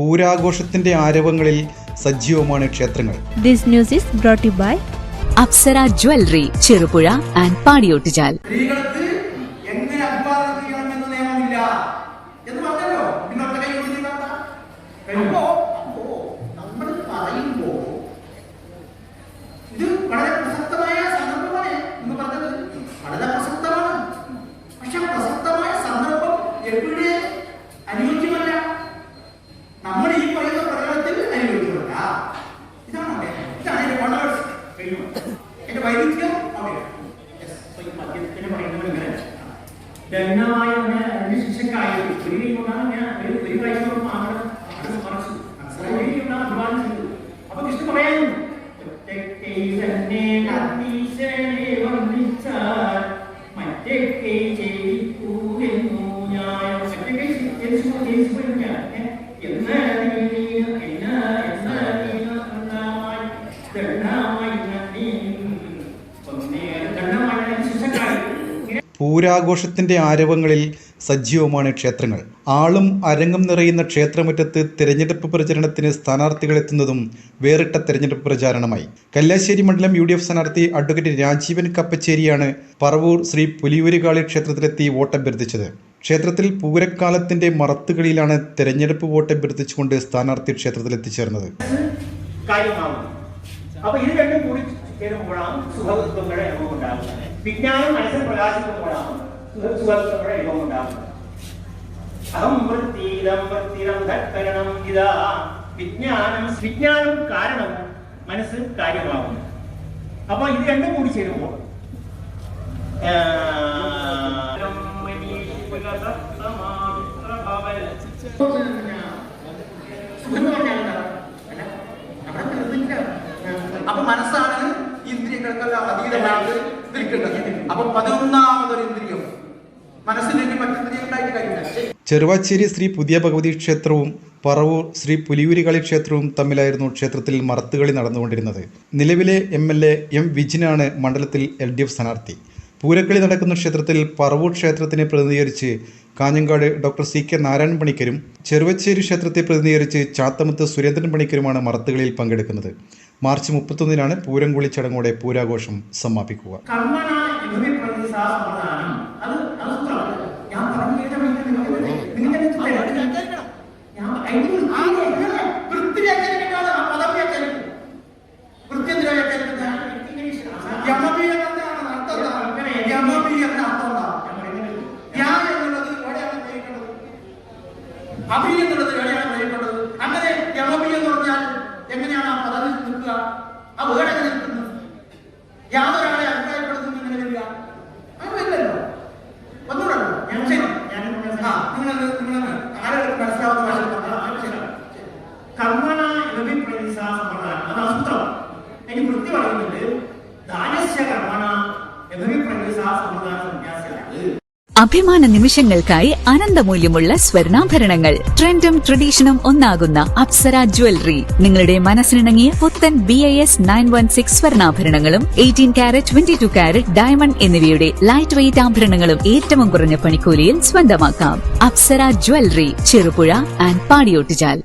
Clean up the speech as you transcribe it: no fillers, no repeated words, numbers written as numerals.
പൂരാഘോഷത്തിന്റെ ആരവങ്ങളിൽ സജീവമാണ് ക്ഷേത്രങ്ങൾ. This news is brought to you by Apsara Jewelry, Cherupuzha and Padiyottuchal. പൂരാഘോഷത്തിന്റെ ആരവങ്ങളിൽ സജീവമാണ് ക്ഷേത്രങ്ങൾ. ആളും അരങ്ങും നിറയുന്ന ക്ഷേത്രമുറ്റത്ത് തെരഞ്ഞെടുപ്പ് പ്രചരണത്തിന് സ്ഥാനാർത്ഥികളെത്തുന്നതും വേറിട്ട തെരഞ്ഞെടുപ്പ് പ്രചാരണമായി. കല്യാശ്ശേരി മണ്ഡലം UDF സ്ഥാനാർത്ഥി അഡ്വക്കേറ്റ് രാജീവൻ കപ്പച്ചേരിയാണ് പറവൂർ ശ്രീ പുലിയൂരുകാളി ക്ഷേത്രത്തിലെത്തി വോട്ടഭ്യർത്ഥിച്ചത്. ക്ഷേത്രത്തിൽ പൂരക്കാലത്തിന്റെ മറത്തുകളിലാണ് തെരഞ്ഞെടുപ്പ് വോട്ടഭ്യർത്ഥിച്ചുകൊണ്ട് സ്ഥാനാർത്ഥി ക്ഷേത്രത്തിൽ എത്തിച്ചേർന്നത്. വിജ്ഞാനം മനസ്സിൽ പ്രകാശിക്കുമ്പോഴാണ് സുഖങ്ങളുടെ അനുഭവം ഉണ്ടാകുന്നത്. വിജ്ഞാനം കാരണം മനസ്സ് കാര്യമാകുന്നു. അപ്പൊ ഇത് രണ്ടും കൂടി ചേരുമ്പോൾ അപ്പൊ മനസ്സാണ് ഇന്ദ്രിയങ്ങൾക്കെല്ലാം അതീതമായിട്ട് നിൽക്കുന്നത്. അപ്പൊ 11ാമതൊരു ഇന്ദ്രിയം മനസ്സിലേക്ക് മറ്റിന്ദ്രിയങ്ങളായിട്ട് കഴിഞ്ഞ ചെറുവാച്ചേരി ശ്രീ പുതിയ ഭഗവതി ക്ഷേത്രവും പറവൂർ ശ്രീ പുലിയൂരുകാളി ക്ഷേത്രവും തമ്മിലായിരുന്നു ക്ഷേത്രത്തിൽ മറത്തുകളി നടന്നുകൊണ്ടിരുന്നത്. നിലവിലെ MLA M വിജിനാണ് മണ്ഡലത്തിൽ LDF സ്ഥാനാർത്ഥി. പൂരക്കളി നടക്കുന്ന ക്ഷേത്രത്തിൽ പറവൂർ ക്ഷേത്രത്തിനെ പ്രതിനിധീകരിച്ച് കാഞ്ഞങ്ങാട് ഡോക്ടർ CK നാരായണൻ പണിക്കരും ചെറുവച്ചേരി ക്ഷേത്രത്തെ പ്രതിനിധീകരിച്ച് ചാത്തമുത്ത് സുരേന്ദ്രൻ പണിക്കരുമാണ് മറത്തുകളിയിൽ പങ്കെടുക്കുന്നത്. മാർച്ച് 31-നാണ് പൂരംകുളി ചടങ്ങോടെ പൂരാഘോഷം സമാപിക്കുക. അങ്ങനെ യമബി എന്ന് പറഞ്ഞാൽ എങ്ങനെയാണ് ആ പദവി നിൽക്കുക? ആ വേറെ നിൽക്കുന്നത് യാതൊരാളെ അഭിപ്രായപ്പെടുത്തുന്ന എങ്ങനെ വരിക? അങ്ങനെയല്ലോ ഒന്നുകൂടല്ലോ. നിങ്ങൾ ആരെങ്കിലും മനസ്സിലാവുന്ന ഭാഷ കർമ്മണ ഇവി പ്രതിസാ സമ്പ്രദായം അത് അസൂത്രം. എനിക്ക് വൃത്തി പറയുന്നത് ദാനസ്യ കർമ്മണ ഇവി പ്രതിസാ സമ്പ്രദായ സന്യാസിയാണ്. അഭിമാന നിമിഷങ്ങൾക്കായി അനന്തമൂല്യമുള്ള സ്വർണ്ണാഭരണങ്ങൾ. ട്രെൻഡും ട്രഡീഷനും ഒന്നാകുന്ന അപ്സര ജ്വല്ലറി നിങ്ങളുടെ മനസ്സിനിണങ്ങിയ പുത്തൻ BIS 916 സ്വർണ്ണാഭരണങ്ങളും 18 കാരറ്റ് 22 കാരറ്റ് ഡയമണ്ട് എന്നിവയുടെ ലൈറ്റ് വെയ്റ്റ് ആഭരണങ്ങളും ഏറ്റവും കുറഞ്ഞ പണിക്കൂലിയിൽ സ്വന്തമാക്കാം. Apsara jewellery, Cherupuzha and Padiyottuchal.